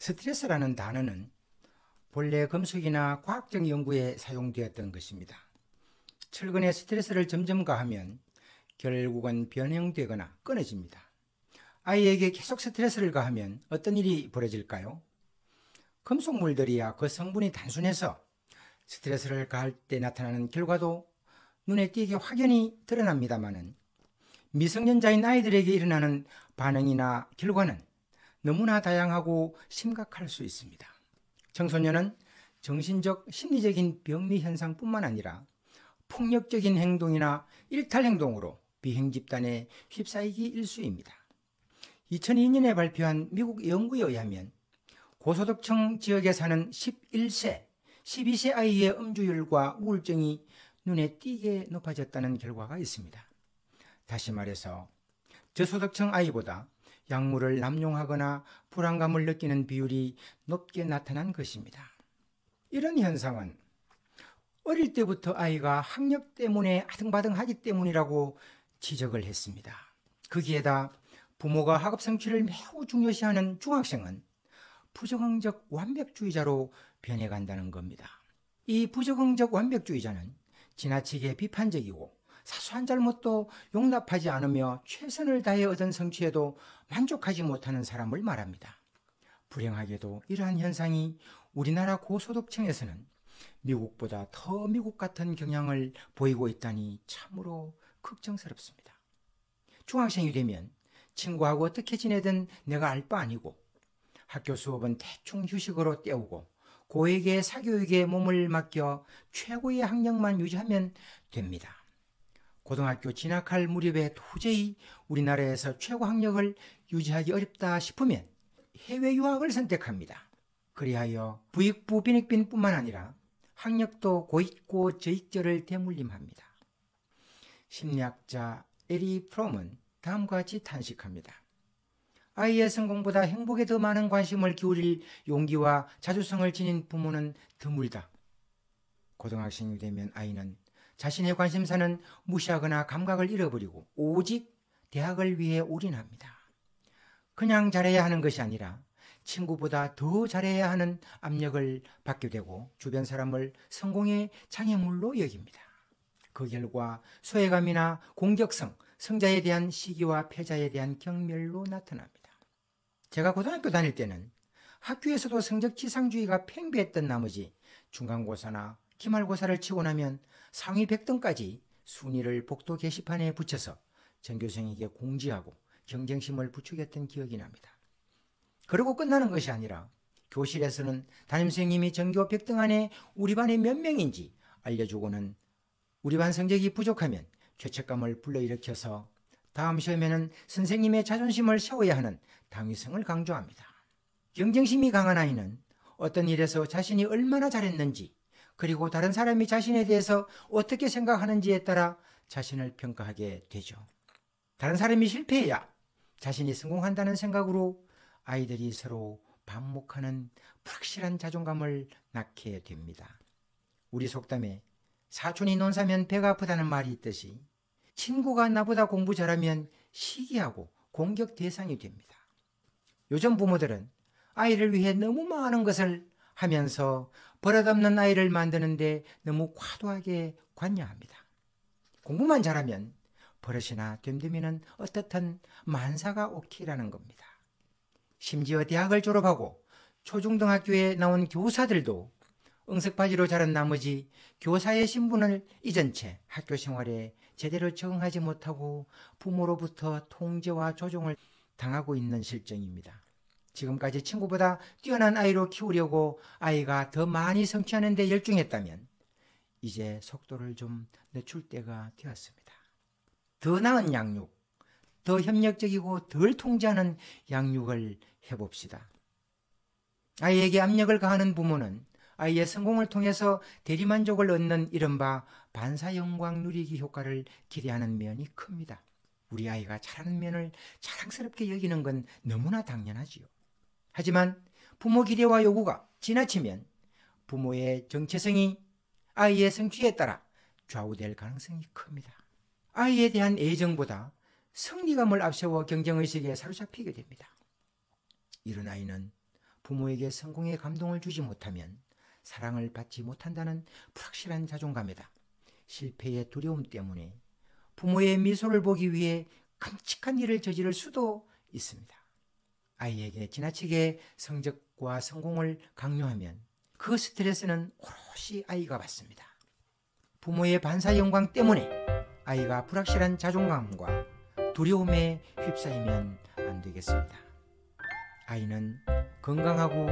스트레스라는 단어는 본래 금속이나 과학적 연구에 사용되었던 것입니다. 철근에 스트레스를 점점 가하면 결국은 변형되거나 끊어집니다. 아이에게 계속 스트레스를 가하면 어떤 일이 벌어질까요? 금속물들이야 그 성분이 단순해서 스트레스를 가할 때 나타나는 결과도 눈에 띄게 확연히 드러납니다마는 미성년자인 아이들에게 일어나는 반응이나 결과는 너무나 다양하고 심각할 수 있습니다. 청소년은 정신적, 심리적인 병리 현상뿐만 아니라 폭력적인 행동이나 일탈 행동으로 비행 집단에 휩싸이기 일쑤입니다. 2002년에 발표한 미국 연구에 의하면 고소득층 지역에 사는 11세, 12세 아이의 음주율과 우울증이 눈에 띄게 높아졌다는 결과가 있습니다. 다시 말해서 저소득층 아이보다 약물을 남용하거나 불안감을 느끼는 비율이 높게 나타난 것입니다. 이런 현상은 어릴 때부터 아이가 학력 때문에 아등바등하기 때문이라고 지적을 했습니다. 거기에다 부모가 학업 성취를 매우 중요시하는 중학생은 부적응적 완벽주의자로 변해간다는 겁니다. 이 부적응적 완벽주의자는 지나치게 비판적이고 사소한 잘못도 용납하지 않으며 최선을 다해 얻은 성취에도 만족하지 못하는 사람을 말합니다. 불행하게도 이러한 현상이 우리나라 고소득층에서는 미국보다 더 미국 같은 경향을 보이고 있다니 참으로 걱정스럽습니다. 중학생이 되면 친구하고 어떻게 지내든 내가 알 바 아니고 학교 수업은 대충 휴식으로 때우고 고액의 사교육에 몸을 맡겨 최고의 학력만 유지하면 됩니다. 고등학교 진학할 무렵에 도저히 우리나라에서 최고 학력을 유지하기 어렵다 싶으면 해외 유학을 선택합니다. 그리하여 부익부 빈익빈뿐만 아니라 학력도 고익고 저익절을 대물림합니다. 심리학자 에리 프롬은 다음과 같이 탄식합니다. 아이의 성공보다 행복에 더 많은 관심을 기울일 용기와 자주성을 지닌 부모는 드물다. 고등학생이 되면 아이는 자신의 관심사는 무시하거나 감각을 잃어버리고 오직 대학을 위해 올인합니다. 그냥 잘해야 하는 것이 아니라 친구보다 더 잘해야 하는 압력을 받게 되고 주변 사람을 성공의 장애물로 여깁니다. 그 결과 소외감이나 공격성, 성자에 대한 시기와 패자에 대한 경멸로 나타납니다. 제가 고등학교 다닐 때는 학교에서도 성적 지상주의가 팽배했던 나머지 중간고사나 기말고사를 치고 나면 상위 100등까지 순위를 복도 게시판에 붙여서 전교생에게 공지하고 경쟁심을 부추겼던 기억이 납니다. 그러고 끝나는 것이 아니라 교실에서는 담임선생님이 전교 100등 안에 우리 반에 몇 명인지 알려주고는 우리 반 성적이 부족하면 죄책감을 불러일으켜서 다음 시험에는 선생님의 자존심을 세워야 하는 당위성을 강조합니다. 경쟁심이 강한 아이는 어떤 일에서 자신이 얼마나 잘했는지 그리고 다른 사람이 자신에 대해서 어떻게 생각하는지에 따라 자신을 평가하게 되죠. 다른 사람이 실패해야 자신이 성공한다는 생각으로 아이들이 서로 반목하는 불확실한 자존감을 낳게 됩니다. 우리 속담에 사촌이 논 사면 배가 아프다는 말이 있듯이 친구가 나보다 공부 잘하면 시기하고 공격 대상이 됩니다. 요즘 부모들은 아이를 위해 너무 많은 것을 하면서 버릇없는 아이를 만드는데 너무 과도하게 관여합니다. 공부만 잘하면 버릇이나 됨됨이는 어떻든 만사가 오키라는 겁니다. 심지어 대학을 졸업하고 초중등학교에 나온 교사들도 응석바지로 자란 나머지 교사의 신분을 잊은 채 학교 생활에 제대로 적응하지 못하고 부모로부터 통제와 조종을 당하고 있는 실정입니다. 지금까지 친구보다 뛰어난 아이로 키우려고 아이가 더 많이 성취하는 데 열중했다면 이제 속도를 좀 늦출 때가 되었습니다. 더 나은 양육, 더 협력적이고 덜 통제하는 양육을 해봅시다. 아이에게 압력을 가하는 부모는 아이의 성공을 통해서 대리만족을 얻는 이른바 반사영광 누리기 효과를 기대하는 면이 큽니다. 우리 아이가 잘하는 면을 자랑스럽게 여기는 건 너무나 당연하지요. 하지만 부모 기대와 요구가 지나치면 부모의 정체성이 아이의 성취에 따라 좌우될 가능성이 큽니다. 아이에 대한 애정보다 승리감을 앞세워 경쟁의식에 사로잡히게 됩니다. 이런 아이는 부모에게 성공의 감동을 주지 못하면 사랑을 받지 못한다는 불확실한 자존감이다. 실패의 두려움 때문에 부모의 미소를 보기 위해 끔찍한 일을 저지를 수도 있습니다. 아이에게 지나치게 성적과 성공을 강요하면 그 스트레스는 오롯이 아이가 받습니다. 부모의 반사 영광 때문에 아이가 불확실한 자존감과 두려움에 휩싸이면 안 되겠습니다. 아이는 건강하고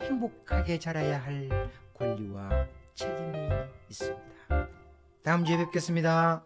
행복하게 자라야 할 권리와 책임이 있습니다. 다음 주에 뵙겠습니다.